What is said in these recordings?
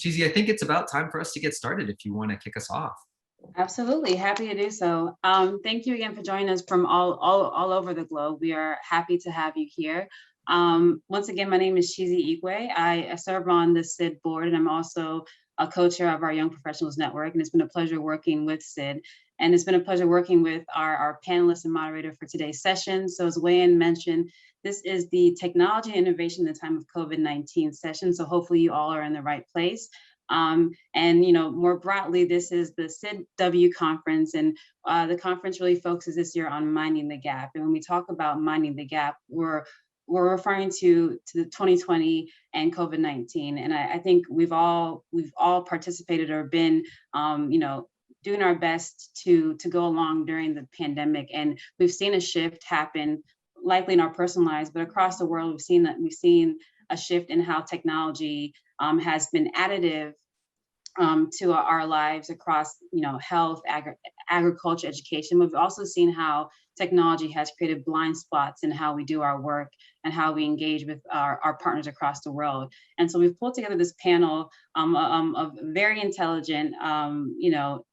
Cheesy, I think it's about time for us to get started if you want to kick us off. Absolutely, happy to do so. Thank you again for joining us from all over the globe. We are happy to have you here. Once again, my name is Chizi Igwe. I serve on the SID board, and I'm also a co-chair of our Young Professionals Network, and it's been a pleasure working with SID. And it's been a pleasure working with our panelists and moderator for today's session. So as Wayan mentioned, this is the Technology and Innovation in the Time of COVID-19 session. So hopefully you all are in the right place. And more broadly, this is the SID-W conference, and the conference really focuses this year on minding the gap. And when we talk about minding the gap, we're referring to the 2020 and COVID-19. And I think we've all participated or been, doing our best to go along during the pandemic. And we've seen a shift happen, likely in our personal lives, but across the world, we've seen a shift in how technology has been additive to our lives across, health, agriculture, education. We've also seen how technology has created blind spots in how we do our work and how we engage with our partners across the world. And so we've pulled together this panel of very intelligent,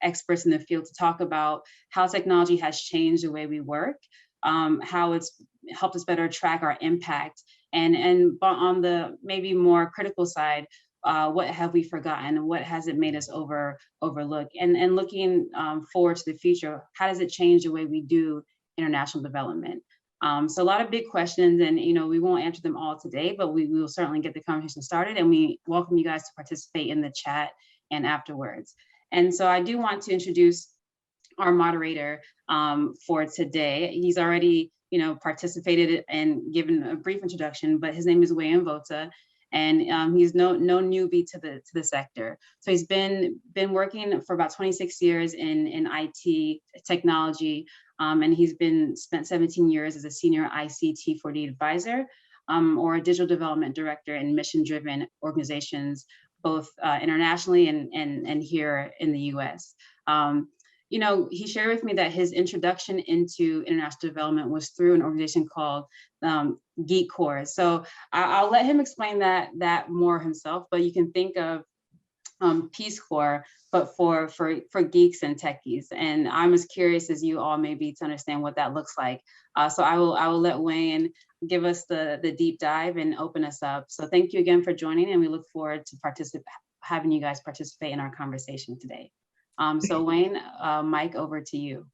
experts in the field to talk about how technology has changed the way we work, how it's helped us better track our impact, and on the maybe more critical side, what have we forgotten? What has it made us overlook? And looking forward to the future, how does it change the way we do international development? So a lot of big questions, and we won't answer them all today, but we will certainly get the conversation started, and we welcome you guys to participate in the chat and afterwards. And so I do want to introduce our moderator for today. He's already participated and given a brief introduction, but his name is Wayan Vota. And he's no newbie to the sector. So he's been working for about 26 years in IT technology, and he's spent 17 years as a senior ICT 4D advisor, or a digital development director in mission-driven organizations, both internationally and here in the US. He shared with me that his introduction into international development was through an organization called Geek Corps. So I'll let him explain that more himself, but you can think of Peace Corps, but for geeks and techies. And I'm as curious as you all may be to understand what that looks like. So I will let Wayne give us the deep dive and open us up. So thank you again for joining, and we look forward to having you guys participate in our conversation today. So Wayne, Mike, over to you.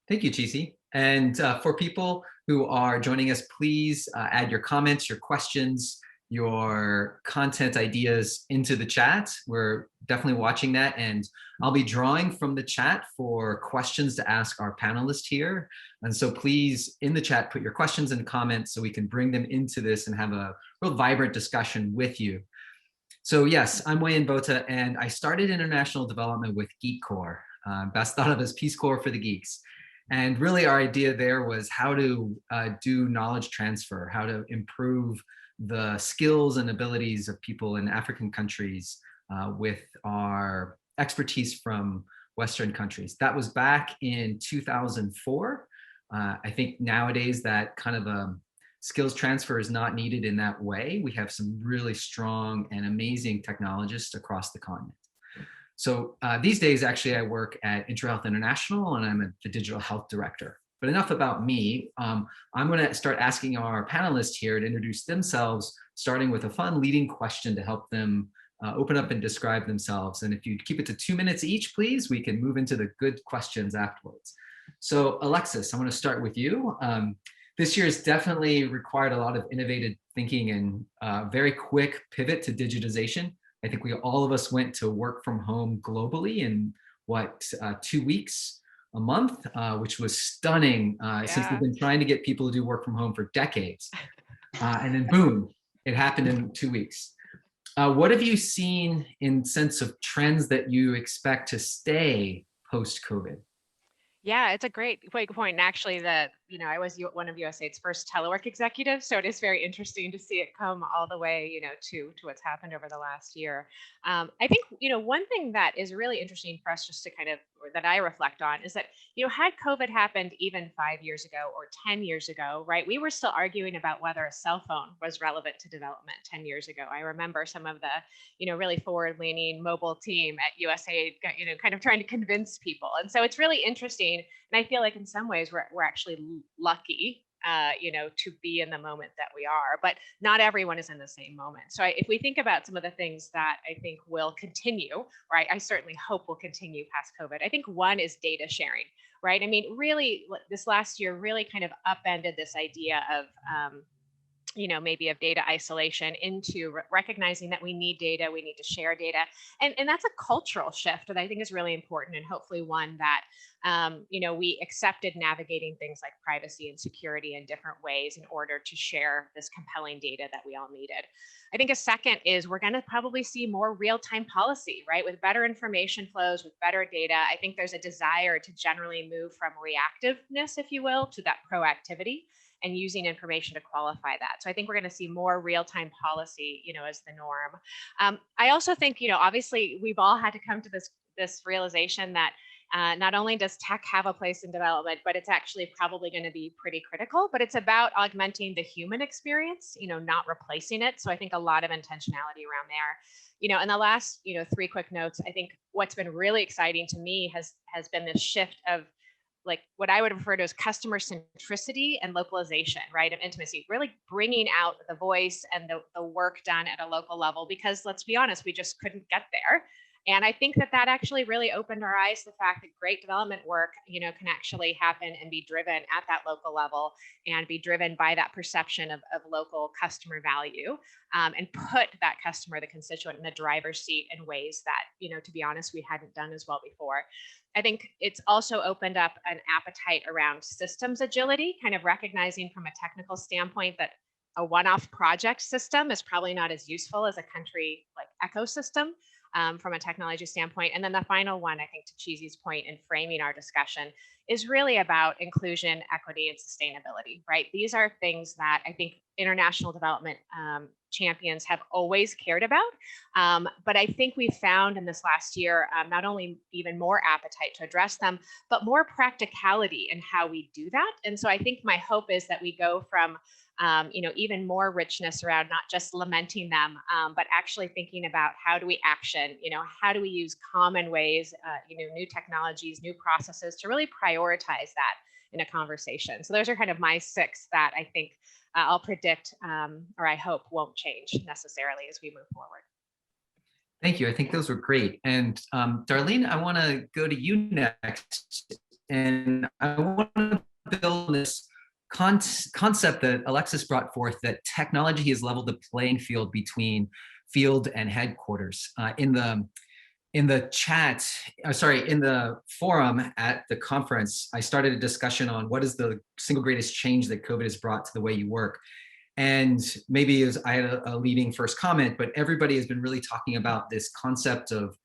Thank you, Cheesy. And for people who are joining us, please add your comments, your questions, your content ideas into the chat. We're definitely watching that, and I'll be drawing from the chat for questions to ask our panelists here. And so please, in the chat, put your questions and comments so we can bring them into this and have a real vibrant discussion with you. So yes, I'm Wayan Vota, and I started international development with Geek Corps, best thought of as Peace Corps for the geeks. And really our idea there was how to do knowledge transfer, how to improve the skills and abilities of people in African countries with our expertise from Western countries. That was back in 2004. I think nowadays that kind of skills transfer is not needed in that way. We have some really strong and amazing technologists across the continent. So these days, actually, I work at IntraHealth International, and I'm the digital health director. But enough about me. I'm going to start asking our panelists here to introduce themselves, starting with a fun leading question to help them open up and describe themselves. And if you keep it to 2 minutes each, please, we can move into the good questions afterwards. So Alexis, I'm going to start with you. This year has definitely required a lot of innovative thinking and very quick pivot to digitization. I think all of us went to work from home globally in 2 weeks, a month, which was stunning since we've been trying to get people to do work from home for decades. And then boom, it happened in 2 weeks. What have you seen in sense of trends that you expect to stay post-COVID? Yeah, it's a great point. And actually, I was one of USAID's first telework executives, so it is very interesting to see it come all the way, to what's happened over the last year. I think, one thing that is really interesting for us just to kind of or that I reflect on is that, had COVID happened even 5 years ago or 10 years ago, right, we were still arguing about whether a cell phone was relevant to development 10 years ago. I remember some of the, really forward-leaning mobile team at USAID, kind of trying to convince people. And so it's really interesting. And I feel like in some ways we're actually lucky, to be in the moment that we are, but not everyone is in the same moment. So if we think about some of the things that I think will continue, or I certainly hope will continue past COVID, I think one is data sharing, right? I mean, really, this last year really kind of upended this idea of, maybe of data isolation into recognizing that we need data, we need to share data. And that's a cultural shift that I think is really important, and hopefully one that, we accepted navigating things like privacy and security in different ways in order to share this compelling data that we all needed. I think a second is we're going to probably see more real-time policy, right? With better information flows, with better data. I think there's a desire to generally move from reactiveness, if you will, to that proactivity, and using information to qualify that. So I think we're going to see more real-time policy, as the norm. I also think, obviously we've all had to come to this realization that not only does tech have a place in development, but it's actually probably going to be pretty critical, but it's about augmenting the human experience, not replacing it. So I think a lot of intentionality around there. And the last, three quick notes, I think what's been really exciting to me has been this shift of, like, what I would refer to as customer centricity and localization, right? Of intimacy, really bringing out the voice and the work done at a local level, because let's be honest, we just couldn't get there. And I think that actually really opened our eyes to the fact that great development work, can actually happen and be driven at that local level and be driven by that perception of local customer value, and put that customer, the constituent, in the driver's seat in ways that, to be honest, we hadn't done as well before. I think it's also opened up an appetite around systems agility, kind of recognizing from a technical standpoint that a one-off project system is probably not as useful as a country like ecosystem, from a technology standpoint. And then the final one, I think, to Cheesy's point in framing our discussion, is really about inclusion, equity, and sustainability, right? These are things that I think international development champions have always cared about. But I think we found in this last year, not only even more appetite to address them, but more practicality in how we do that. And so I think my hope is that we go from even more richness around not just lamenting them, but actually thinking about how do we action, how do we use common ways, new technologies, new processes to really prioritize that in a conversation. So those are kind of my six that I think I'll predict, or I hope won't change necessarily as we move forward. Thank you. I think those were great. And Darlene, I want to go to you next. And I want to build this concept that Alexis brought forth, that technology has leveled the playing field between field and headquarters. In the chat, in the forum at the conference, I started a discussion on what is the single greatest change that COVID has brought to the way you work. And maybe I had a leading first comment, but everybody has been really talking about this concept of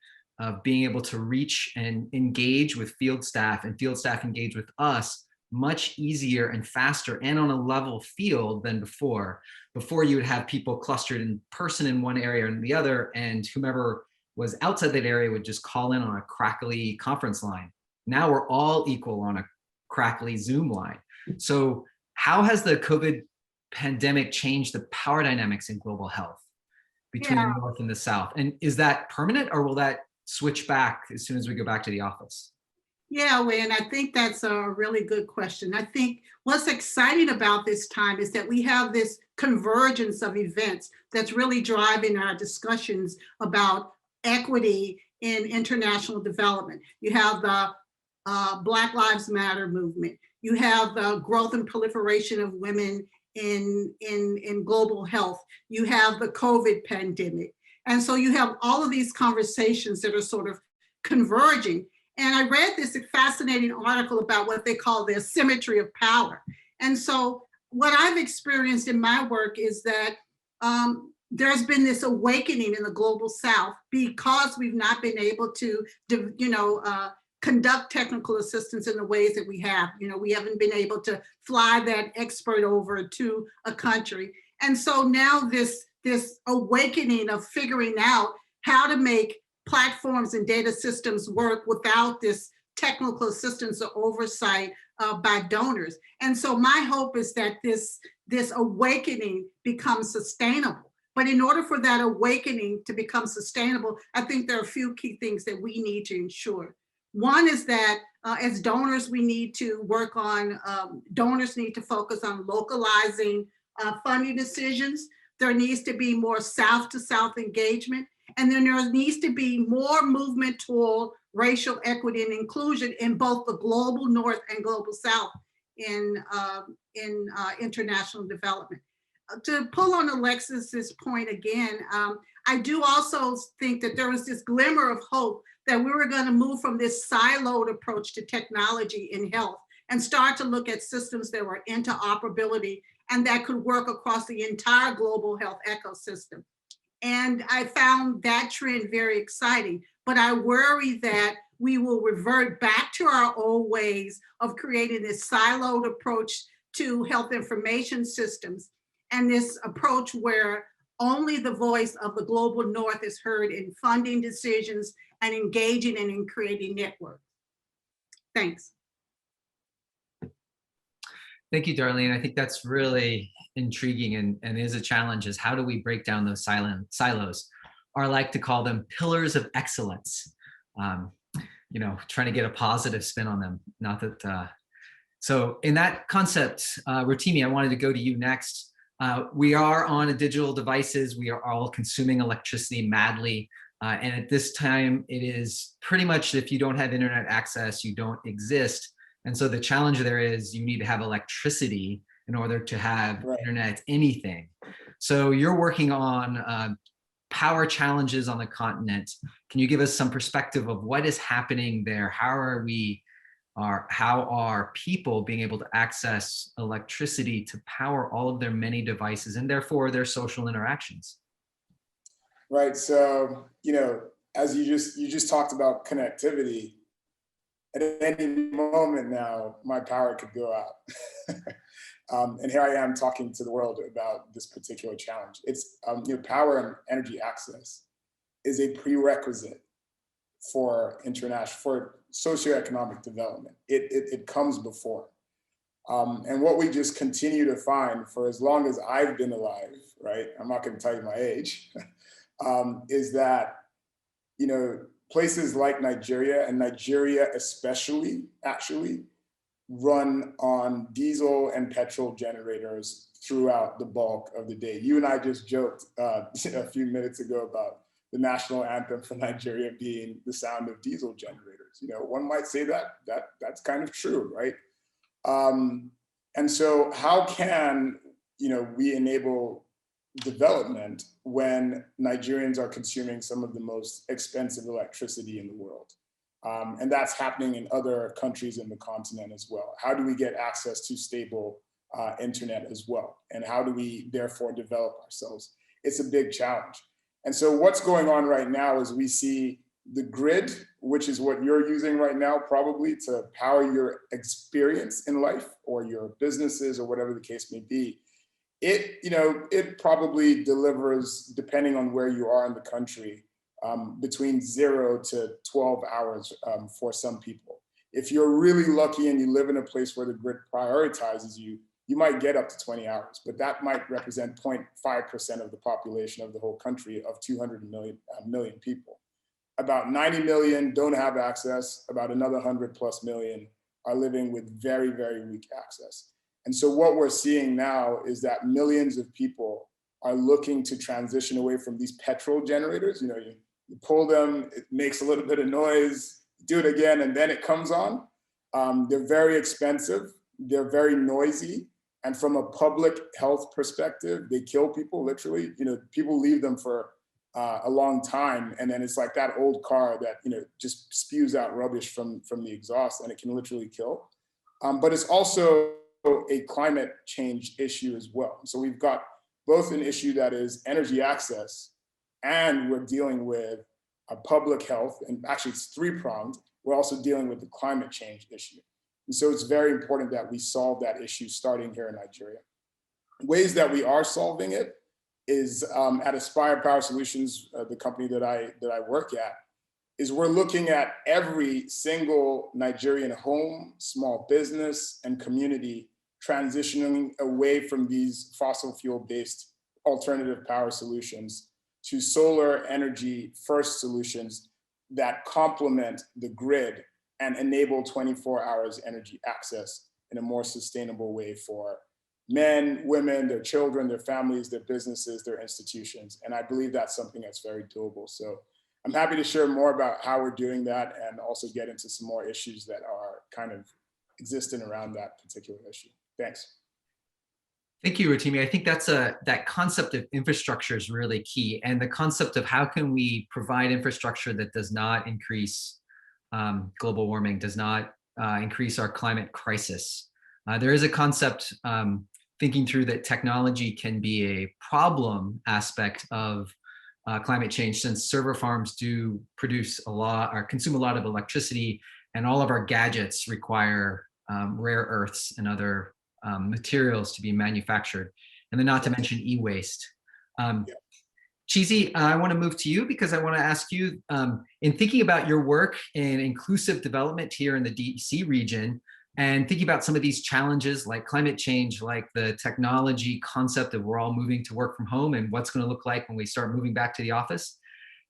being able to reach and engage with field staff, and field staff engage with us much easier and faster and on a level field than before. Before, you would have people clustered in person in one area and the other, and whomever was outside that area would just call in on a crackly conference line. Now we're all equal on a crackly Zoom line. So how has the COVID pandemic changed the power dynamics in global health between the North and the South? And is that permanent, or will that switch back as soon as we go back to the office? Yeah, Wayne, I think that's a really good question. I think what's exciting about this time is that we have this convergence of events that's really driving our discussions about equity in international development. You have the Black Lives Matter movement. You have the growth and proliferation of women in global health. You have the COVID pandemic. And so you have all of these conversations that are sort of converging. And I read this fascinating article about what they call the asymmetry of power. And so what I've experienced in my work is that there's been this awakening in the global South because we've not been able to, conduct technical assistance in the ways that we have. We haven't been able to fly that expert over to a country. And so now this awakening of figuring out how to make platforms and data systems work without this technical assistance or oversight by donors. And so my hope is that this awakening becomes sustainable. But in order for that awakening to become sustainable, I think there are a few key things that we need to ensure. One is that as donors, we need to work on, donors need to focus on localizing funding decisions. There needs to be more South to South engagement. And then there needs to be more movement toward racial equity and inclusion in both the global North and global South in international development. To pull on Alexis's point again, I do also think that there was this glimmer of hope that we were going to move from this siloed approach to technology in health and start to look at systems that were interoperability and that could work across the entire global health ecosystem. And I found that trend very exciting, but I worry that we will revert back to our old ways of creating this siloed approach to health information systems, and this approach where only the voice of the global North is heard in funding decisions and engaging and in creating networks. Thanks. Thank you, Darlene. I think that's really intriguing and is a challenge, is how do we break down those silos? Or I like to call them pillars of excellence. You know, trying to get a positive spin on them. Not that, so in that concept, Rotimi, I wanted to go to you next. We are on digital devices. We are all consuming electricity madly. And at this time, it is pretty much if you don't have internet access, you don't exist. And so the challenge there is you need to have electricity in order to have internet anything. So you're working on power challenges on the continent. Can you give us some perspective of what is happening there? How are people being able to access electricity to power all of their many devices and therefore their social interactions? Right. So, you know, as you just talked about connectivity, at any moment now, my power could go out. And here I am talking to the world about this particular challenge. It's, you know, power and energy access is a prerequisite for socioeconomic development. It comes before. And what we just continue to find for as long as I've been alive, right? I'm not going to tell you my age, is that, you know, places like Nigeria, and Nigeria especially, actually run on diesel and petrol generators throughout the bulk of the day. You and I just joked a few minutes ago about the national anthem for Nigeria being the sound of diesel generators. You know, one might say that's kind of true, right? And so how can, you know, we enable development when Nigerians are consuming some of the most expensive electricity in the world? And that's happening in other countries in the continent as well. How do we get access to stable internet as well? And how do we therefore develop ourselves? It's a big challenge. And so what's going on right now is we see the grid, which is what you're using right now, probably to power your experience in life or your businesses or whatever the case may be. It, you know, it probably delivers, depending on where you are in the country, between 0 to 12 hours for some people. If you're really lucky and you live in a place where the grid prioritizes you, you might get up to 20 hours, but that might represent 0.5% of the population of the whole country of 200 million people. About 90 million don't have access, about another 100 plus million are living with very, very weak access. And so what we're seeing now is that millions of people are looking to transition away from these petrol generators. You know, you pull them, it makes a little bit of noise, do it again, and then it comes on. They're very expensive, they're very noisy. And from a public health perspective, they kill people, literally. You know, people leave them for a long time, and then it's like that old car that, you know, just spews out rubbish from the exhaust, and it can literally kill. But it's also a climate change issue as well. So we've got both an issue that is energy access, and we're dealing with a public health, and actually it's three-pronged. We're also dealing with the climate change issue. And so it's very important that we solve that issue starting here in Nigeria. Ways that we are solving it is at Aspire Power Solutions, the company that I work at, is we're looking at every single Nigerian home, small business, and community transitioning away from these fossil fuel-based alternative power solutions to solar energy first solutions that complement the grid and enable 24 hours energy access in a more sustainable way for men, women, their children, their families, their businesses, their institutions. And I believe that's something that's very doable. So I'm happy to share more about how we're doing that and also get into some more issues that are kind of existing around that particular issue. Thanks. Thank you, Rotimi. I think that concept of infrastructure is really key, and the concept of how can we provide infrastructure that does not increase global warming, does not increase our climate crisis. There is a concept thinking through that technology can be a problem aspect of climate change, since server farms do produce a lot or consume a lot of electricity, and all of our gadgets require rare earths and other materials to be manufactured, and then not to mention e-waste. Chizi, I want to move to you because I want to ask you, in thinking about your work in inclusive development here in the DC region, and thinking about some of these challenges like climate change, like the technology concept of we're all moving to work from home and what's going to look like when we start moving back to the office,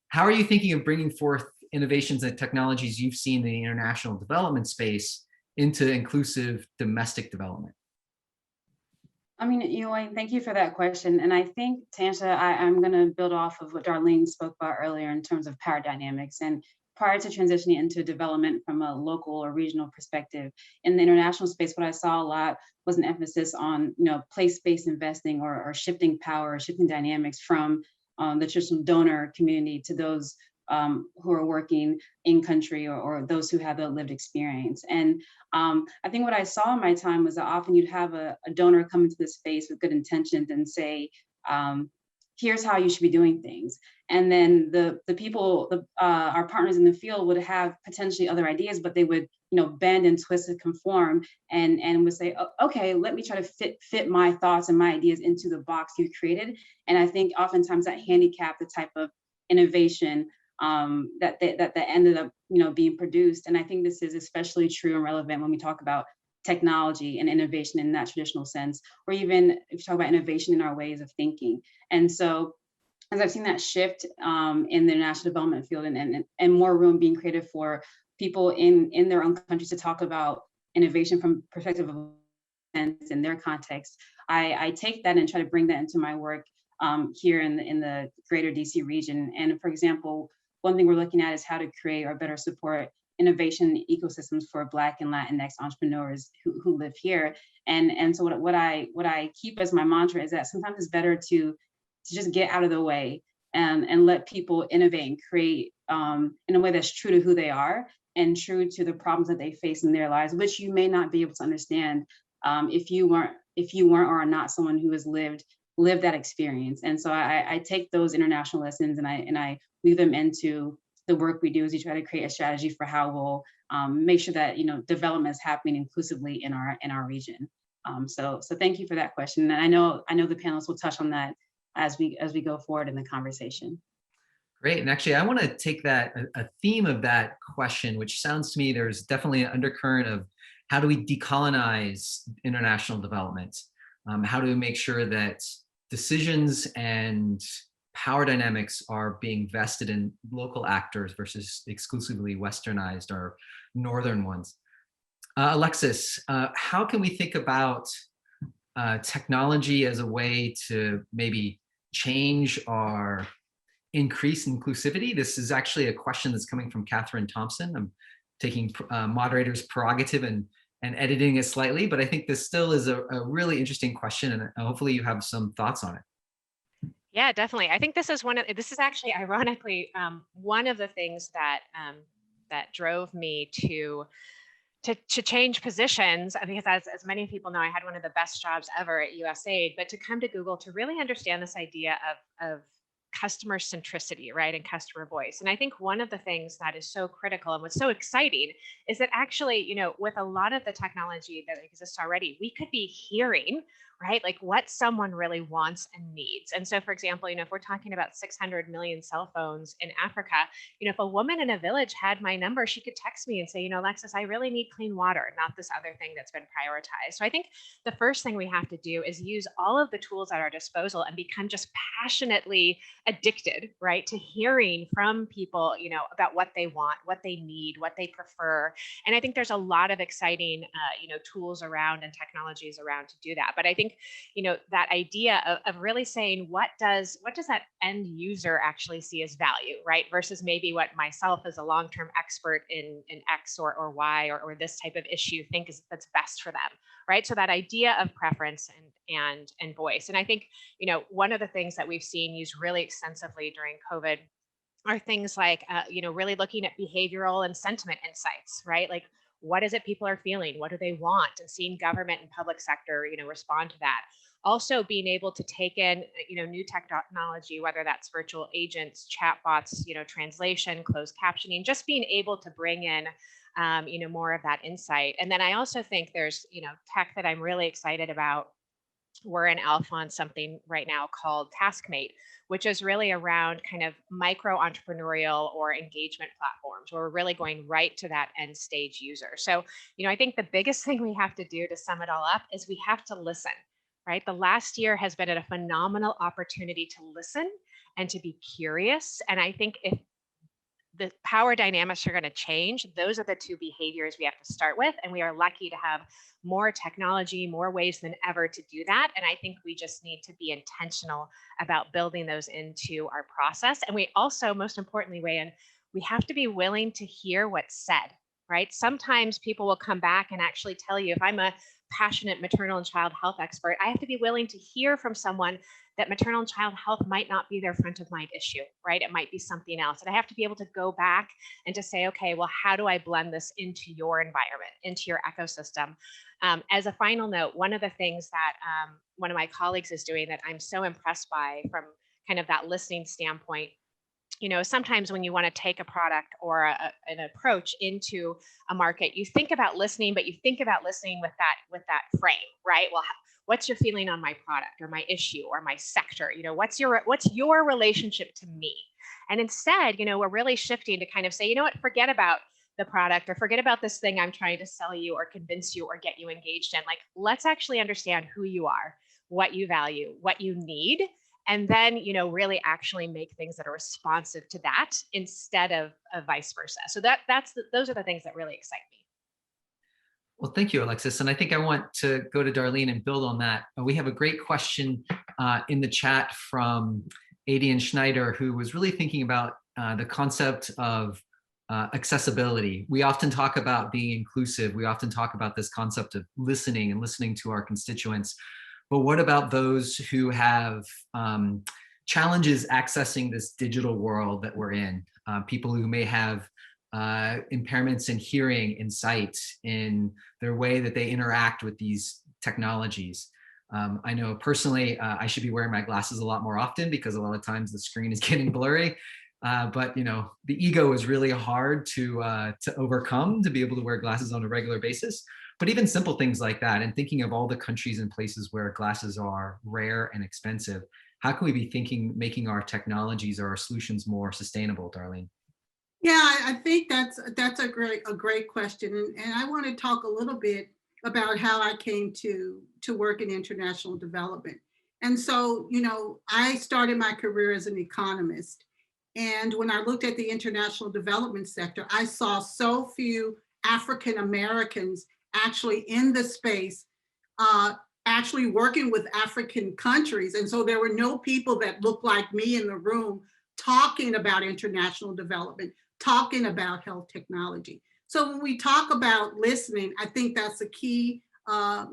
how are you thinking of bringing forth innovations and technologies you've seen in the international development space into inclusive domestic development? I mean, thank you for that question. And I think, Tansha, I'm going to build off of what Darlene spoke about earlier in terms of power dynamics. And prior to transitioning into development from a local or regional perspective, in the international space, what I saw a lot was an emphasis on, place-based investing or shifting power, or shifting dynamics from the traditional donor community to those who are working in country or those who have the lived experience. And I think what I saw in my time was that often you'd have a donor come into the space with good intentions and say, here's how you should be doing things. And then the people, our partners in the field would have potentially other ideas, but they would, bend and twist and conform and would say, okay, let me try to fit my thoughts and my ideas into the box you've created. And I think oftentimes that handicapped the type of innovation that ended up, being produced. And I think this is especially true and relevant when we talk about technology and innovation in that traditional sense, or even if you talk about innovation in our ways of thinking. And so, as I've seen that shift in the international development field and more room being created for people in their own countries to talk about innovation from perspective of in their context, I take that and try to bring that into my work here in the greater DC region. And for example, one thing we're looking at is how to create or better support innovation ecosystems for Black and Latinx entrepreneurs who live here. And so what I keep as my mantra is that sometimes it's better to just get out of the way and let people innovate and create in a way that's true to who they are and true to the problems that they face in their lives, which you may not be able to understand if you weren't or are not someone who has lived that experience. And so I take those international lessons and I weave them into the work we do as we try to create a strategy for how we'll make sure that development is happening inclusively in our region. So thank you for that question, and I know the panelists will touch on that as we go forward in the conversation. Great, and actually I want to take that a theme of that question, which sounds to me there's definitely an undercurrent of how do we decolonize international development? How do we make sure that decisions and power dynamics are being vested in local actors versus exclusively westernized or northern ones? Alexis, how can we think about technology as a way to maybe change or increase inclusivity? This is actually a question that's coming from Catherine Thompson. I'm taking moderator's prerogative and editing it slightly, but I think this still is a really interesting question, and hopefully you have some thoughts on it. Yeah, definitely. I think this is this is actually ironically one of the things that that drove me to change positions, because as many people know, I had one of the best jobs ever at USAID, but to come to Google to really understand this idea of customer centricity, right, and customer voice. And I think one of the things that is so critical and what's so exciting is that actually, with a lot of the technology that exists already, we could be hearing right? Like what someone really wants and needs. And so, for example, if we're talking about 600 million cell phones in Africa, if a woman in a village had my number, she could text me and say, Alexis, I really need clean water, not this other thing that's been prioritized. So I think the first thing we have to do is use all of the tools at our disposal and become just passionately addicted, right, to hearing from people, about what they want, what they need, what they prefer. And I think there's a lot of exciting, tools around and technologies around to do that. But I think, that idea of really saying what does that end user actually see as value, right? Versus maybe what myself as a long-term expert in X or Y or this type of issue think is that's best for them, right? So that idea of preference and voice. And I think, one of the things that we've seen used really extensively during COVID are things like, really looking at behavioral and sentiment insights, right? Like, what is it people are feeling? What do they want? And seeing government and public sector, respond to that. Also being able to take in, new technology, whether that's virtual agents, chatbots, translation, closed captioning, just being able to bring in, more of that insight. And then I also think there's, tech that I'm really excited about. We're in alpha on something right now called Taskmate, which is really around kind of micro entrepreneurial or engagement platforms where we're really going right to that end stage user. So, I think the biggest thing we have to do to sum it all up is we have to listen, right? The last year has been a phenomenal opportunity to listen and to be curious. And I think if the power dynamics are going to change, those are the two behaviors we have to start with. And we are lucky to have more technology, more ways than ever to do that. And I think we just need to be intentional about building those into our process. And we also, most importantly, Wayan, we have to be willing to hear what's said, right? Sometimes people will come back and actually tell you, if I'm a passionate maternal and child health expert, I have to be willing to hear from someone that maternal and child health might not be their front of mind issue, right? It might be something else. And I have to be able to go back and to say, okay, well, how do I blend this into your environment, into your ecosystem? As a final note, one of the things that one of my colleagues is doing that I'm so impressed by from kind of that listening standpoint, sometimes when you want to take a product or an approach into a market, you think about listening, but you think about listening with that frame, right? Well, what's your feeling on my product or my issue or my sector? What's your relationship to me? And instead, we're really shifting to kind of say, forget about the product or forget about this thing I'm trying to sell you or convince you or get you engaged in. Like, let's actually understand who you are, what you value, what you need, and then, really actually make things that are responsive to that instead of vice versa. So those are the things that really excite me. Well, thank you, Alexis. And I think I want to go to Darlene and build on that. We have a great question in the chat from Adian Schneider, who was really thinking about the concept of accessibility. We often talk about being inclusive. We often talk about this concept of listening and listening to our constituents. But what about those who have challenges accessing this digital world that we're in? People who may have impairments in hearing, in sight, in their way that they interact with these technologies. I know personally, I should be wearing my glasses a lot more often because a lot of times the screen is getting blurry. But the ego is really hard to overcome, to be able to wear glasses on a regular basis. But even simple things like that, and thinking of all the countries and places where glasses are rare and expensive, how can we be making our technologies or our solutions more sustainable, Darlene? Yeah, I think that's a great question, and I want to talk a little bit about how I came to work in international development. And so, I started my career as an economist, and when I looked at the international development sector, I saw so few African Americans actually in the space, actually working with African countries. And so there were no people that looked like me in the room talking about international development, talking about health technology. So when we talk about listening, I think that's a key, a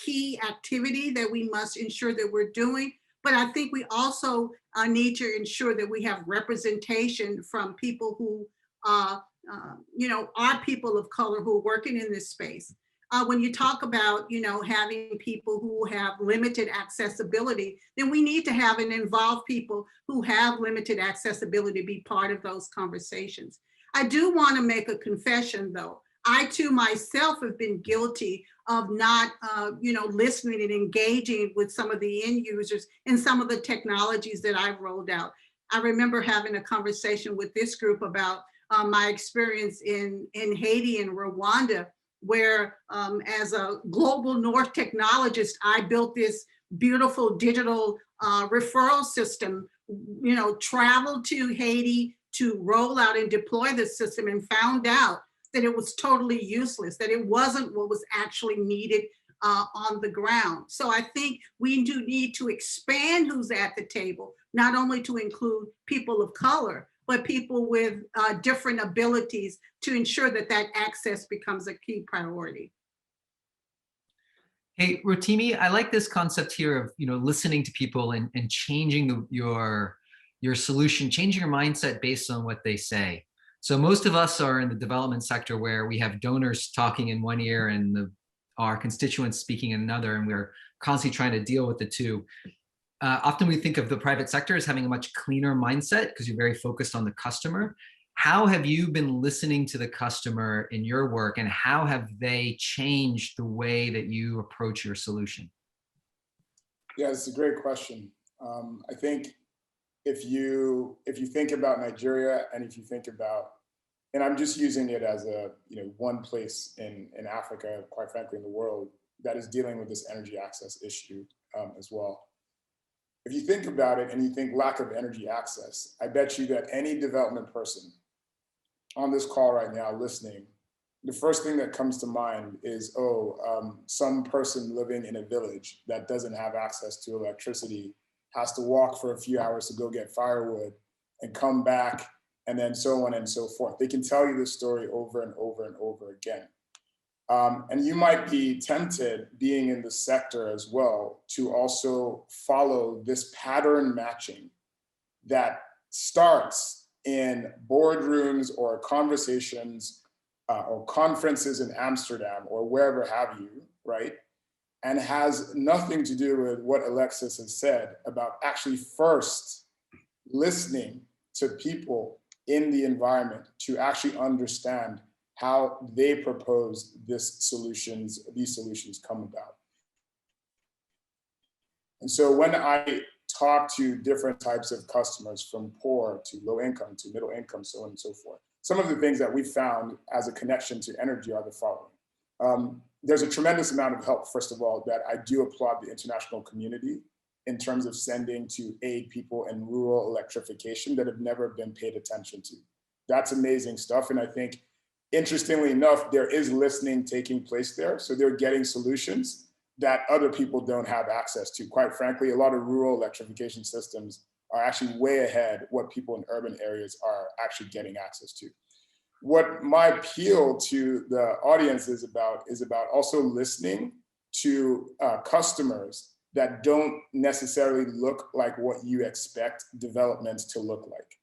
key activity that we must ensure that we're doing. But I think we also need to ensure that we have representation from people who are people of color who are working in this space. When you talk about, having people who have limited accessibility, then we need to have and involve people who have limited accessibility be part of those conversations. I do want to make a confession, though. I too myself have been guilty of not, listening and engaging with some of the end users and some of the technologies that I've rolled out. I remember having a conversation with this group about my experience in Haiti and Rwanda, where as a global North technologist, I built this beautiful digital referral system, traveled to Haiti to roll out and deploy the system, and found out that it was totally useless, that it wasn't what was actually needed on the ground. So I think we do need to expand who's at the table, not only to include people of color, but people with different abilities, to ensure that that access becomes a key priority. Hey, Rotimi, I like this concept here of listening to people and changing your solution, changing your mindset based on what they say. So most of us are in the development sector where we have donors talking in one ear and our constituents speaking in another, and we're constantly trying to deal with the two. Often we think of the private sector as having a much cleaner mindset because you're very focused on the customer. How have you been listening to the customer in your work, and how have they changed the way that you approach your solution? Yeah, it's a great question. I think if you think about Nigeria, and if you think about, and I'm just using it as a one place in Africa, quite frankly, in the world that is dealing with this energy access issue as well. If you think about it and you think lack of energy access, I bet you that any development person on this call right now listening, the first thing that comes to mind is, some person living in a village that doesn't have access to electricity has to walk for a few hours to go get firewood and come back, and then so on and so forth. They can tell you this story over and over and over again. And you might be tempted, being in the sector as well, to also follow this pattern matching that starts in boardrooms or conversations or conferences in Amsterdam or wherever have you, right? And has nothing to do with what Alexis has said about actually first listening to people in the environment to actually understand how they propose these solutions come about. And so when I talk to different types of customers, from poor to low income to middle income, so on and so forth, some of the things that we found as a connection to energy are the following. There's a tremendous amount of help, first of all, that I do applaud the international community in terms of sending to aid people in rural electrification that have never been paid attention to. That's amazing stuff. And I think, interestingly enough, there is listening taking place there. So they're getting solutions that other people don't have access to. Quite frankly, a lot of rural electrification systems are actually way ahead what people in urban areas are actually getting access to. What my appeal to the audience is about also listening to customers that don't necessarily look like what you expect developments to look like.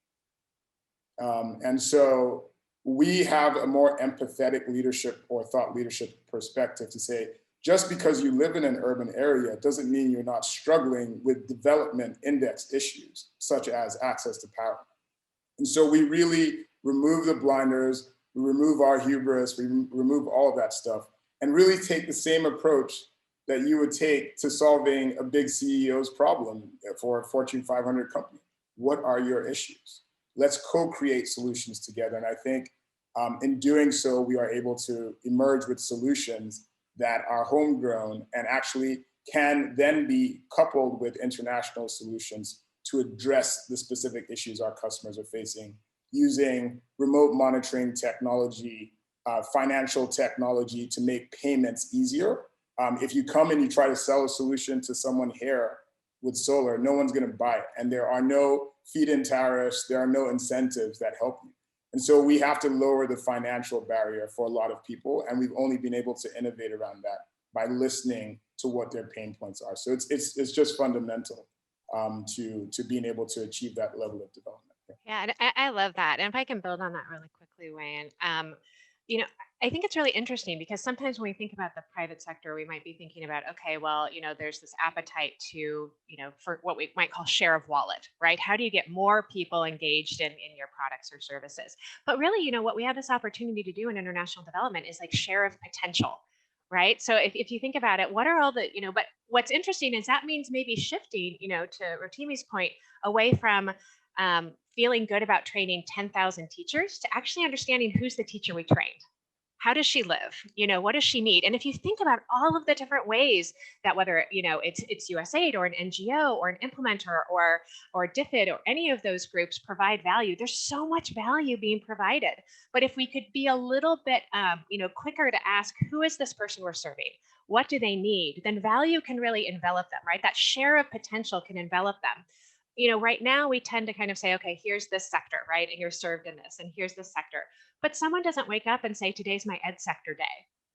And so we have a more empathetic leadership or thought leadership perspective to say, just because you live in an urban area doesn't mean you're not struggling with development index issues, such as access to power. And so we really remove the blinders, we remove our hubris, we remove all of that stuff, and really take the same approach that you would take to solving a big CEO's problem for a Fortune 500 company. What are your issues? Let's co-create solutions together. And I think in doing so, we are able to emerge with solutions that are homegrown and actually can then be coupled with international solutions to address the specific issues our customers are facing, using remote monitoring technology, financial technology to make payments easier. If you come and you try to sell a solution to someone here with solar, no one's gonna buy it. And there are no feed-in tariffs, there are no incentives that help you. And so we have to lower the financial barrier for a lot of people. And we've only been able to innovate around that by listening to what their pain points are. So it's just fundamental to being able to achieve that level of development. Yeah, and I love that. And if I can build on that really quickly, Wayne, I think it's really interesting because sometimes when we think about the private sector, we might be thinking about, okay, well, there's this appetite to, for what we might call share of wallet, right? How do you get more people engaged in your products or services? But really, what we have this opportunity to do in international development is like share of potential, right? So if you think about it, what are all the, but what's interesting is that means maybe shifting, to Rotimi's point, away from feeling good about training 10,000 teachers to actually understanding who's the teacher we trained. How does she live? What does she need? And if you think about all of the different ways that whether it's USAID or an NGO or an implementer or DFID or any of those groups provide value, there's so much value being provided. But if we could be a little bit quicker to ask, who is this person we're serving? What do they need? Then value can really envelop them, right? That share of potential can envelop them. Right now we tend to kind of say, okay, here's this sector, right? And you're served in this, and here's this sector. But someone doesn't wake up and say, today's my ed sector day,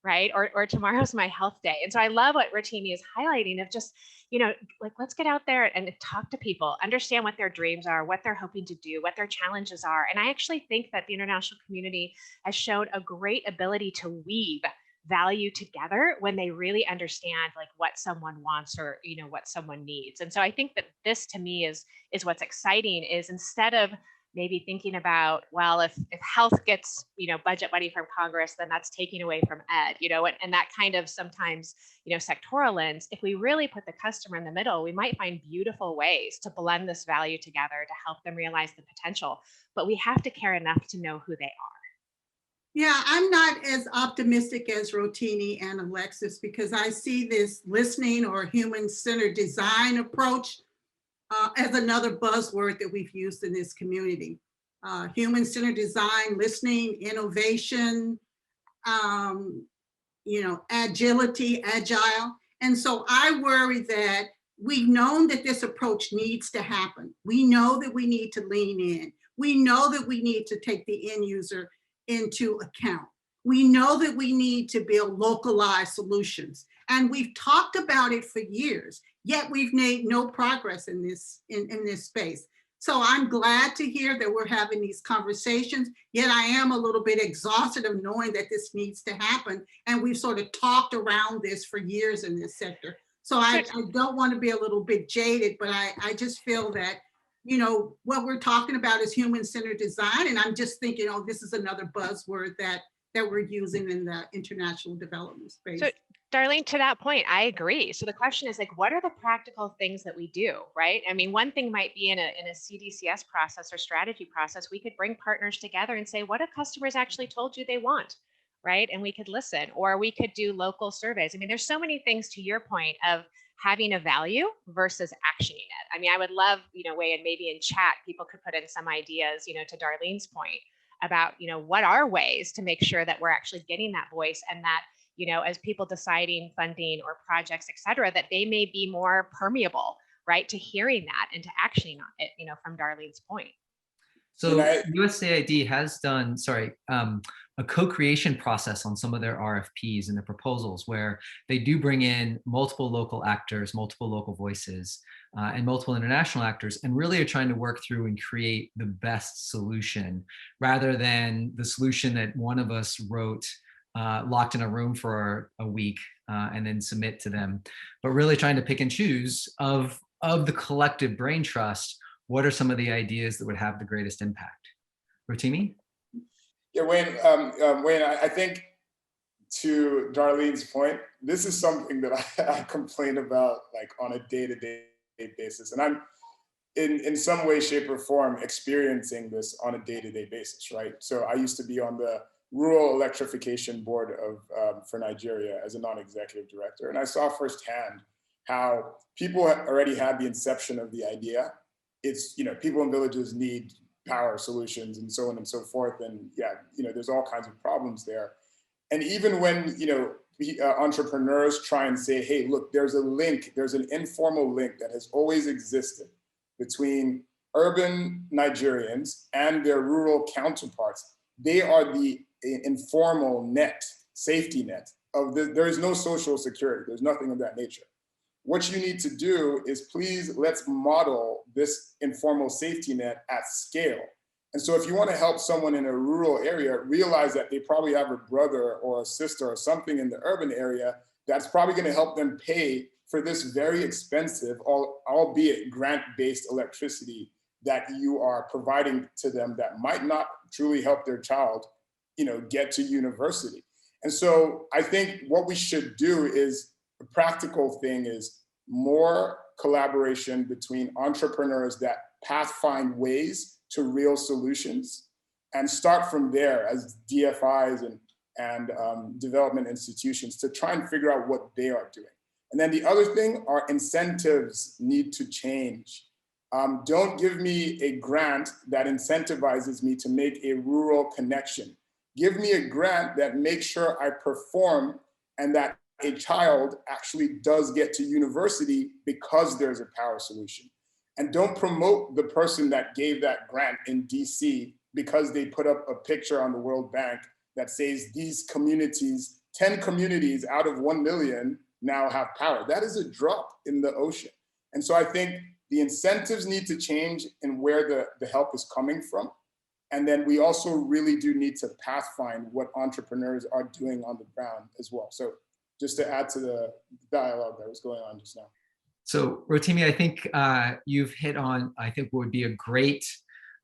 right? Or tomorrow's my health day. And so I love what Rotimi is highlighting of just, like, let's get out there and talk to people, understand what their dreams are, what they're hoping to do, what their challenges are. And I actually think that the international community has shown a great ability to weave value together when they really understand like what someone wants or what someone needs. And so I think that this to me is what's exciting, is instead of maybe thinking about, well, if health gets budget money from Congress, then that's taking away from ed, and that kind of sometimes sectoral lens. If we really put the customer in the middle, we might find beautiful ways to blend this value together to help them realize the potential. But we have to care enough to know who they are. Yeah, I'm not as optimistic as Rotimi and Alexis because I see this listening or human-centered design approach as another buzzword that we've used in this community. Human-centered design, listening, innovation, agility, agile. And so I worry that we've known that this approach needs to happen. We know that we need to lean in. We know that we need to take the end user into account. We know that we need to build localized solutions. And we've talked about it for years, yet we've made no progress in this space. So I'm glad to hear that we're having these conversations, yet I am a little bit exhausted of knowing that this needs to happen. And we've sort of talked around this for years in this sector. So I don't want to be a little bit jaded, but I just feel that what we're talking about is human-centered design. And I'm just thinking, oh, this is another buzzword that we're using in the international development space. So Darlene, to that point, I agree. So the question is like, what are the practical things that we do, right? I mean, one thing might be in a CDCS process or strategy process, we could bring partners together and say, what have customers actually told you they want, right? And we could listen, or we could do local surveys. I mean, there's so many things to your point of having a value versus actioning it. I mean, I would love, Wei, and maybe in chat, people could put in some ideas, to Darlene's point about, what are ways to make sure that we're actually getting that voice, and that, as people deciding funding or projects, et cetera, that they may be more permeable, right, to hearing that and to actioning on it, from Darlene's point. So USAID has done, a co-creation process on some of their RFPs and their proposals where they do bring in multiple local actors, multiple local voices, and multiple international actors, and really are trying to work through and create the best solution rather than the solution that one of us wrote locked in a room for a week and then submit to them, but really trying to pick and choose of the collective brain trust. What are some of the ideas that would have the greatest impact? Rotimi? Yeah, Wayne, I think to Darlene's point, this is something that I complain about like on a day-to-day basis. And I'm in some way, shape or form experiencing this on a day-to-day basis, right? So I used to be on the Rural Electrification Board for Nigeria as a non-executive director. And I saw firsthand how people already had the inception of the idea. It's, people in villages need power solutions and so on and so forth. And yeah, there's all kinds of problems there. And even when, entrepreneurs try and say, hey, look, there's a link, there's an informal link that has always existed between urban Nigerians and their rural counterparts. They are the informal net, safety net of there is no social security. There's nothing of that nature. What you need to do is please let's model this informal safety net at scale And so if you want to help someone in a rural area, realize that they probably have a brother or a sister or something in the urban area that's probably going to help them pay for this very expensive, albeit grant-based electricity that you are providing to them that might not truly help their child, get to university. And so I think what we should do is, a practical thing is more collaboration between entrepreneurs that pathfind ways to real solutions, and start from there as DFIs and development institutions to try and figure out what they are doing. And then the other thing, our incentives need to change. Don't give me a grant that incentivizes me to make a rural connection. Give me a grant that makes sure I perform and that a child actually does get to university because there's a power solution. And don't promote the person that gave that grant in DC because they put up a picture on the World Bank that says these communities, 10 communities out of 1 million now have power. That is a drop in the ocean. And so I think the incentives need to change in where the help is coming from. And then we also really do need to pathfind what entrepreneurs are doing on the ground as well. So just to add to the dialogue that was going on just now. So Rotimi, I think you've hit on, I think, what would be a great,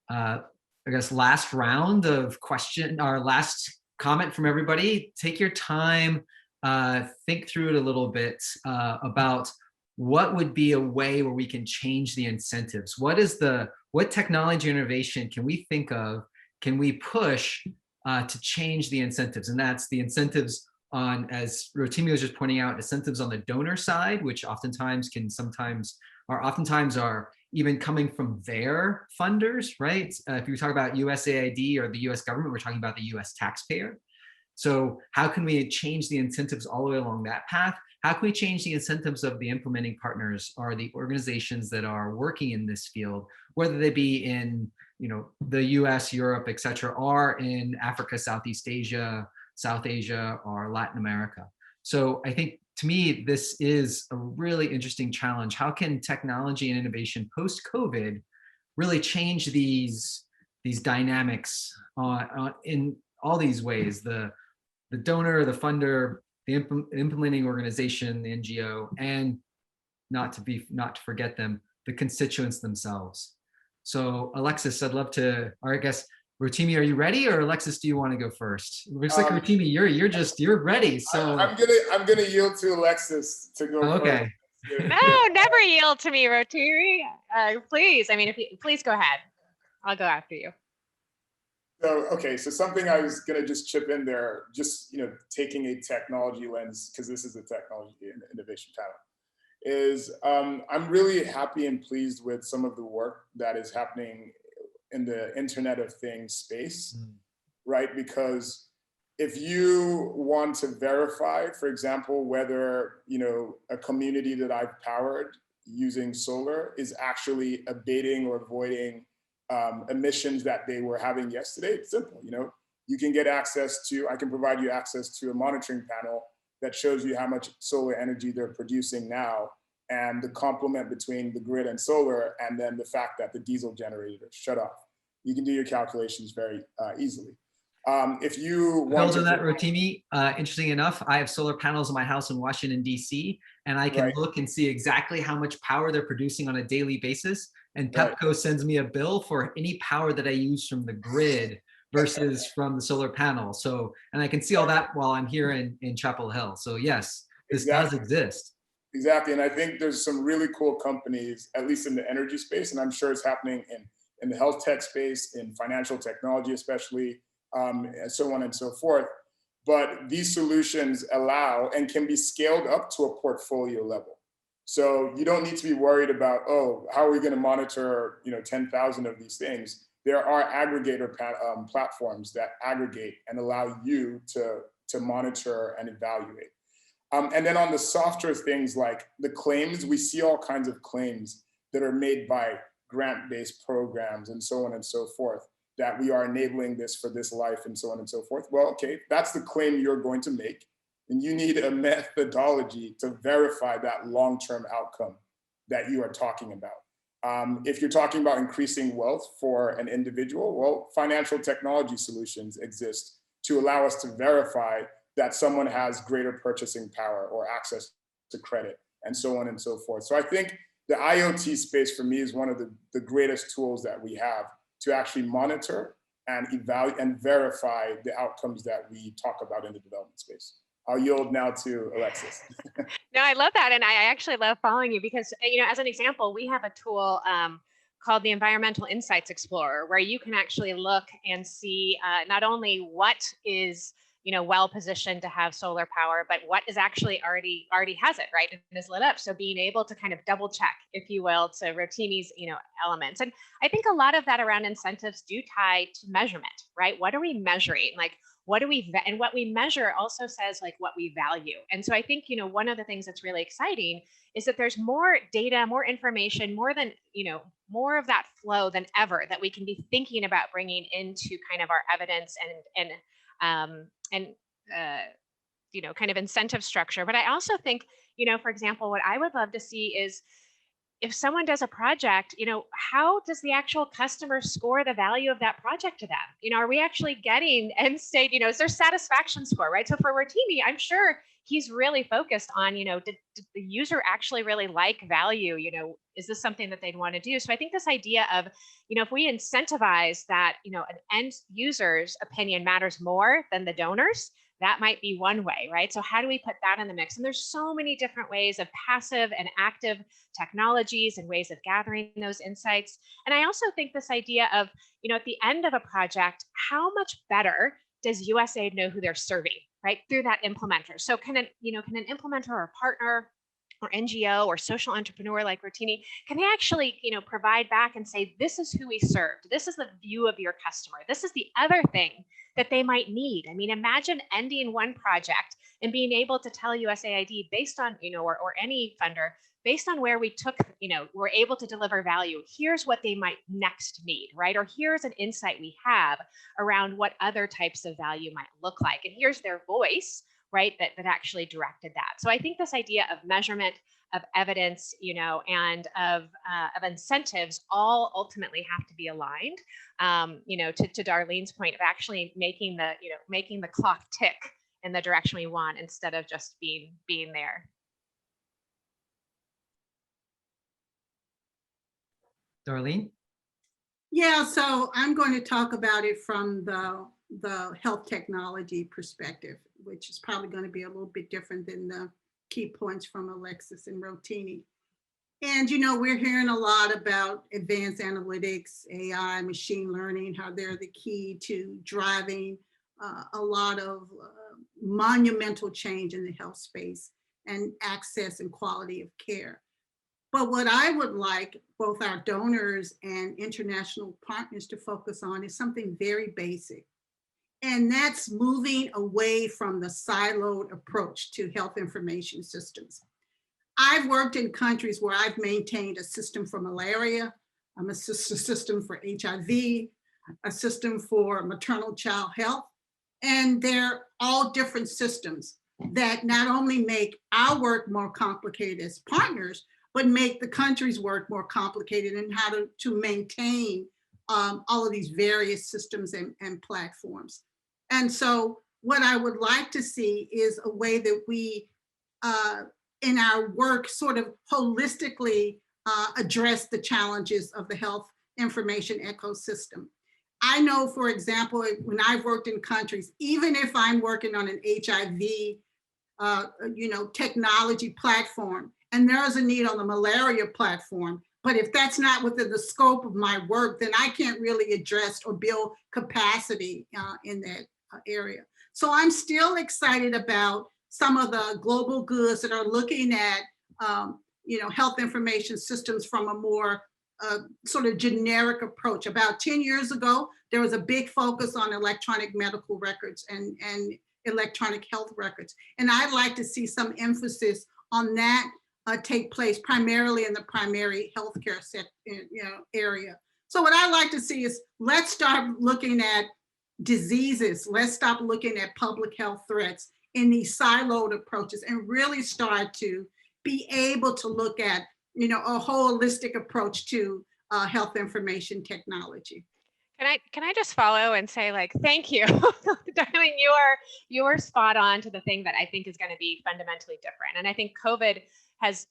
I guess, last round of question, or last comment from everybody. Take your time, think through it a little bit about what would be a way where we can change the incentives. What technology innovation can we think of, can we push to change the incentives? And that's the incentives on, as Rotimi was just pointing out, incentives on the donor side, which oftentimes are even coming from their funders, right? If you talk about USAID or the US government, we're talking about the US taxpayer. So how can we change the incentives all the way along that path? How can we change the incentives of the implementing partners or the organizations that are working in this field, whether they be in the US, Europe, et cetera, or in Africa, Southeast Asia, South Asia, or Latin America? So I think, to me, this is a really interesting challenge. How can technology and innovation post-COVID really change these dynamics in all these ways? The donor, the funder, the implementing organization, the NGO, and not to forget them, the constituents themselves. So Alexis, I'd love to, or I guess, Rotimi, are you ready, or Alexis, do you want to go first? It looks like Rotimi, you're ready. So I'm gonna yield to Alexis to go okay. first. No, never yield to me, Rotimi. Please, I mean, please go ahead. I'll go after you. So something I was gonna just chip in there, just taking a technology lens, because this is a technology and innovation panel, is I'm really happy and pleased with some of the work that is happening in the Internet of Things space, right? Because if you want to verify, for example, whether a community that I've powered using solar is actually abating or avoiding emissions that they were having yesterday, it's simple. You can get access to, I can provide you access to a monitoring panel that shows you how much solar energy they're producing now, and the complement between the grid and solar, and then the fact that the diesel generator shut off. You can do your calculations very easily. If you want to— that, Rotimi, interesting enough, I have solar panels in my house in Washington, DC, and I can look and see exactly how much power they're producing on a daily basis. And Pepco sends me a bill for any power that I use from the grid versus from the solar panel. So, and I can see all that while I'm here in Chapel Hill. So yes, this does exist. Exactly, and I think there's some really cool companies, at least in the energy space, and I'm sure it's happening in the health tech space, in financial technology especially, and so on and so forth. But these solutions allow and can be scaled up to a portfolio level. So you don't need to be worried about, how are we going to monitor 10,000 of these things? There are aggregator platforms that aggregate and allow you to monitor and evaluate. And then on the softer things like the claims, we see all kinds of claims that are made by grant-based programs and so on and so forth, that we are enabling this for this life and so on and so forth. Well, okay, that's the claim you're going to make. And you need a methodology to verify that long-term outcome that you are talking about. If you're talking about increasing wealth for an individual, well, financial technology solutions exist to allow us to verify that someone has greater purchasing power or access to credit, and so on and so forth. So I think the IoT space for me is one of the greatest tools that we have to actually monitor and evaluate and verify the outcomes that we talk about in the development space. I'll yield now to Alexis. No, I love that. And I actually love following you because, as an example, we have a tool called the Environmental Insights Explorer, where you can actually look and see not only what is well positioned to have solar power, but what is actually already has it, right, and is lit up. So being able to kind of double check, if you will, to Rotimi's elements. And I think a lot of that around incentives do tie to measurement, right? What are we measuring? Like, what do we, and what we measure also says like what we value. And so I think, one of the things that's really exciting is that there's more data, more information, more than, more of that flow than ever that we can be thinking about bringing into kind of our evidence and kind of incentive structure. But I also think, for example, what I would love to see is if someone does a project, how does the actual customer score the value of that project to them? Are we actually getting end state, is there satisfaction score, right? So for Rotimi, I'm sure he's really focused on, did the user actually really like value? Is this something that they'd want to do? So I think this idea of, if we incentivize that, an end user's opinion matters more than the donors, that might be one way, right? So how do we put that in the mix? And there's so many different ways of passive and active technologies and ways of gathering those insights. And I also think this idea of, at the end of a project, how much better does USAID know who they're serving, right? Through that implementer. So can an implementer or partner or NGO or social entrepreneur like Rotimi, can they actually, provide back and say, this is who we served. This is the view of your customer. This is the other thing that they might need. I mean, imagine ending one project and being able to tell USAID based on, or any funder, based on where we took, we're able to deliver value. Here's what they might next need, right? Or here's an insight we have around what other types of value might look like. And here's their voice, right, that actually directed that. So I think this idea of measurement, of evidence, and of incentives all ultimately have to be aligned, to Darlene's point of actually making the clock tick in the direction we want instead of just being there. Darlene? Yeah, so I'm going to talk about it from the health technology perspective, which is probably going to be a little bit different than the key points from Alexis and Rotimi. And, we're hearing a lot about advanced analytics, AI, machine learning, how they're the key to driving a lot of monumental change in the health space and access and quality of care. But what I would like both our donors and international partners to focus on is something very basic. And that's moving away from the siloed approach to health information systems. I've worked in countries where I've maintained a system for malaria, a system for HIV, a system for maternal child health, and they're all different systems that not only make our work more complicated as partners, but make the country's work more complicated in how to maintain all of these various systems and platforms. And so what I would like to see is a way that we, in our work, sort of holistically address the challenges of the health information ecosystem. I know, for example, when I've worked in countries, even if I'm working on an HIV, technology platform, and there is a need on the malaria platform, but if that's not within the scope of my work, then I can't really address or build capacity in that area. So I'm still excited about some of the global goods that are looking at, health information systems from a more sort of generic approach. About 10 years ago, there was a big focus on electronic medical records and electronic health records. And I'd like to see some emphasis on that take place primarily in the primary healthcare area. So what I'd like to see is, let's start looking at diseases. Let's stop looking at public health threats in these siloed approaches and really start to be able to look at a holistic approach to health information technology. Can I just follow and say, like, thank you, Darlene, you're spot on to the thing that I think is going to be fundamentally different. And I think COVID has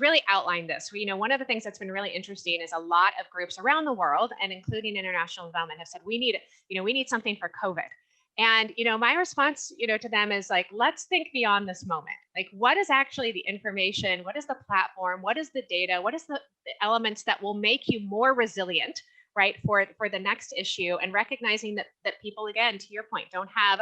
really outlined this. One of the things that's been really interesting is a lot of groups around the world, and including international development, have said we need something for COVID. And my response to them is like, let's think beyond this moment. Like, what is actually the information? What is the platform? What is the data? What is the elements that will make you more resilient, right, for the next issue? And recognizing that people, again, to your point, don't have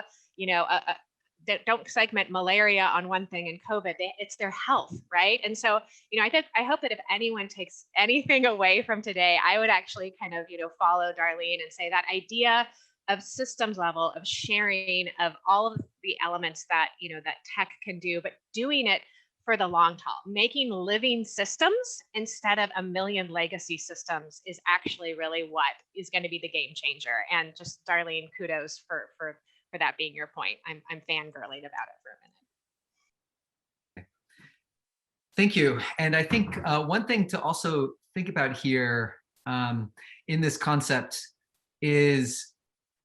don't segment malaria on one thing and COVID. It's their health, right? And so, I hope that if anyone takes anything away from today, I would actually kind of, follow Darlene and say that idea of systems level, of sharing of all of the elements that, that tech can do, but doing it for the long haul, making living systems instead of a million legacy systems is actually really what is going to be the game changer. And just, Darlene, kudos for that being your point. I'm fangirling about it for a minute. Thank you. And I think one thing to also think about here in this concept is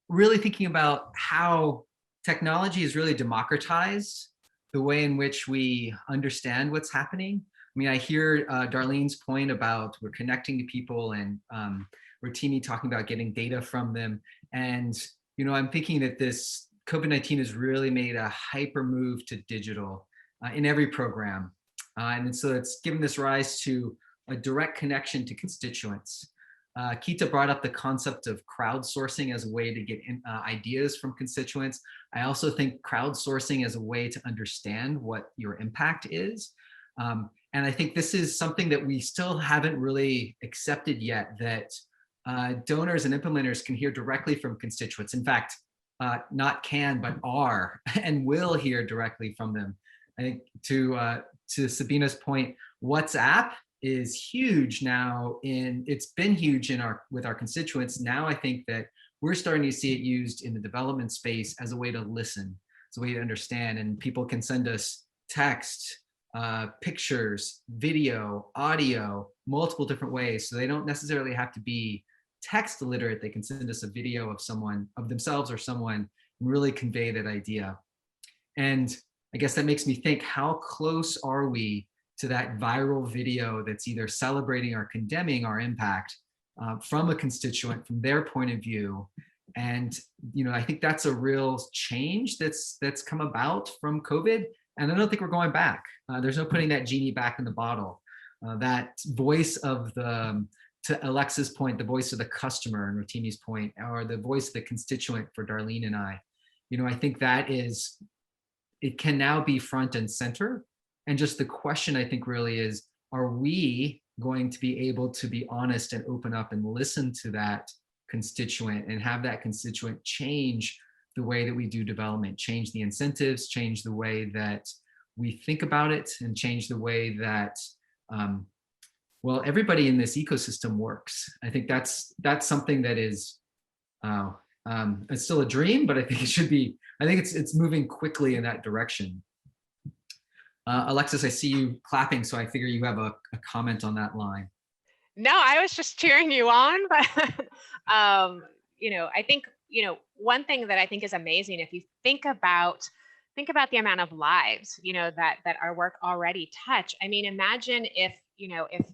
really thinking about how technology has really democratized the way in which we understand what's happening. I mean, I hear Darlene's point about we're connecting to people, and Rotimi talking about getting data from them. And I'm thinking that this COVID-19 has really made a hyper move to digital in every program. And so it's given this rise to a direct connection to constituents. Kita brought up the concept of crowdsourcing as a way to get ideas from constituents. I also think crowdsourcing as a way to understand what your impact is. And I think this is something that we still haven't really accepted yet, that donors and implementers can hear directly from constituents. In fact, not can, but are and will hear directly from them. I think to Sabina's point, WhatsApp is huge now. It's been huge with our constituents. Now I think that we're starting to see it used in the development space as a way to listen, as a way to understand. And people can send us text, pictures, video, audio, multiple different ways. So they don't necessarily have to be text illiterate. They can send us a video of someone, of themselves or someone, and really convey that idea. And I guess that makes me think, how close are we to that viral video that's either celebrating or condemning our impact from a constituent, from their point of view? And I think that's a real change that's come about from COVID. And I don't think we're going back. There's no putting that genie back in the bottle. That voice of to Alexa's point, the voice of the customer, and Rotimi's point, or the voice of the constituent for Darlene and I think that it can now be front and center. And just the question, I think, really is, are we going to be able to be honest and open up and listen to that constituent and have that constituent change the way that we do development, change the incentives, change the way that we think about it, and change the way that everybody in this ecosystem works. I think that's something that is it's still a dream, but I think it should be. I think it's moving quickly in that direction. Alexis, I see you clapping, so I figure you have a comment on that line. No, I was just cheering you on, but I think one thing that I think is amazing, if you think about the amount of lives that our work already touch. I mean, imagine if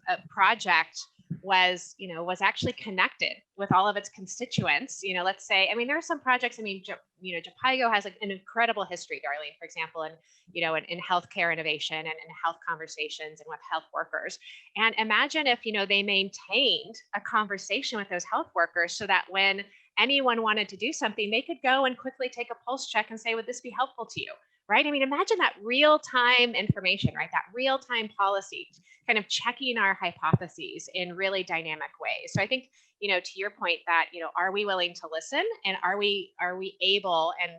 a project was actually connected with all of its constituents. Let's say, I mean, there are some projects, Japaigo has an incredible history, Darlene, for example, in healthcare innovation and in health conversations and with health workers. And imagine if, they maintained a conversation with those health workers so that when anyone wanted to do something, they could go and quickly take a pulse check and say, would this be helpful to you? Right? I mean, imagine that real-time information, right? That real-time policy, kind of checking our hypotheses in really dynamic ways. So I think, to your point that, are we willing to listen, and are we able and,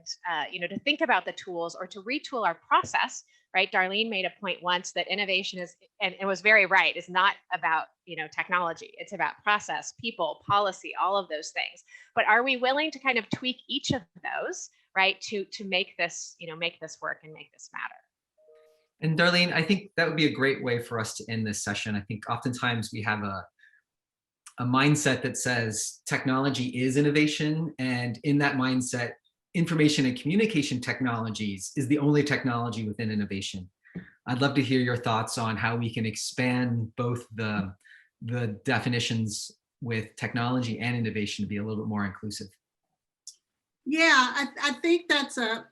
to think about the tools or to retool our process, right? Darlene made a point once that innovation is, and it was very right, is not about, technology. It's about process, people, policy, all of those things. But are we willing to kind of tweak each of those, right, to make this, make this work and make this matter? And Darlene, I think that would be a great way for us to end this session. I think oftentimes we have a mindset that says technology is innovation, and in that mindset, information and communication technologies is the only technology within innovation. I'd love to hear your thoughts on how we can expand both the definitions with technology and innovation to be a little bit more inclusive. Yeah, I think that's a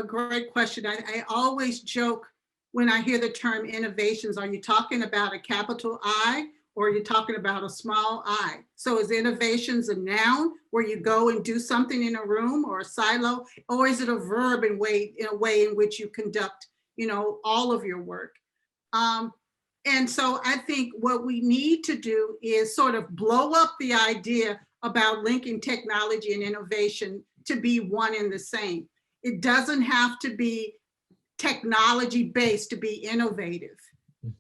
great question. I always joke when I hear the term innovations, are you talking about a capital I or are you talking about a small I? So is innovations a noun where you go and do something in a room or a silo, or is it a verb in a way in which you conduct, all of your work? And so I think what we need to do is sort of blow up the idea about linking technology and innovation to be one and the same. It doesn't have to be technology based to be innovative.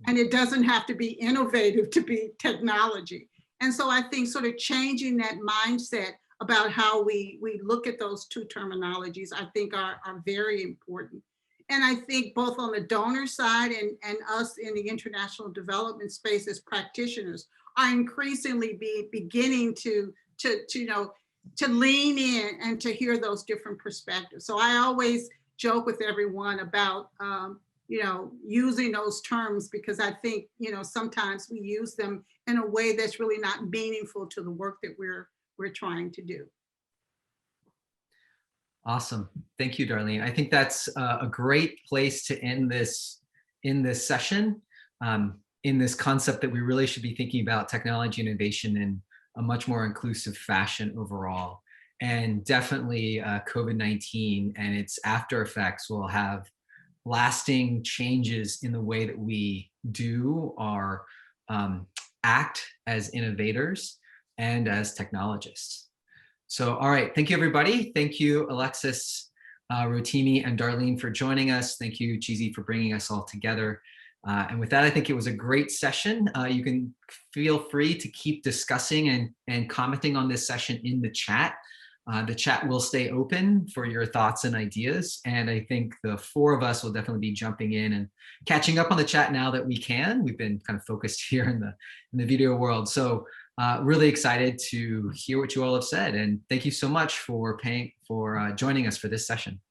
And it doesn't have to be innovative to be technology. And so I think sort of changing that mindset about how we look at those two terminologies, I think are very important. And I think both on the donor side and us in the international development space as practitioners are increasingly beginning to lean in and to hear those different perspectives. So I always joke with everyone about using those terms, because I think sometimes we use them in a way that's really not meaningful to the work that we're trying to do. Awesome. Thank you, Darlene. I think that's a great place to end this in this session, in this concept that we really should be thinking about technology and innovation in a much more inclusive fashion overall. And definitely COVID-19 and its after effects will have lasting changes in the way that we do our act as innovators and as technologists. So, all right, thank you, everybody. Thank you, Alexis, Rotimi, and Darlene for joining us. Thank you, Cheesy, for bringing us all together. And with that, I think it was a great session. You can feel free to keep discussing and commenting on this session in the chat. The chat will stay open for your thoughts and ideas. And I think the four of us will definitely be jumping in and catching up on the chat now that we can. We've been kind of focused here in the video world. So really excited to hear what you all have said. And thank you so much for joining us for this session.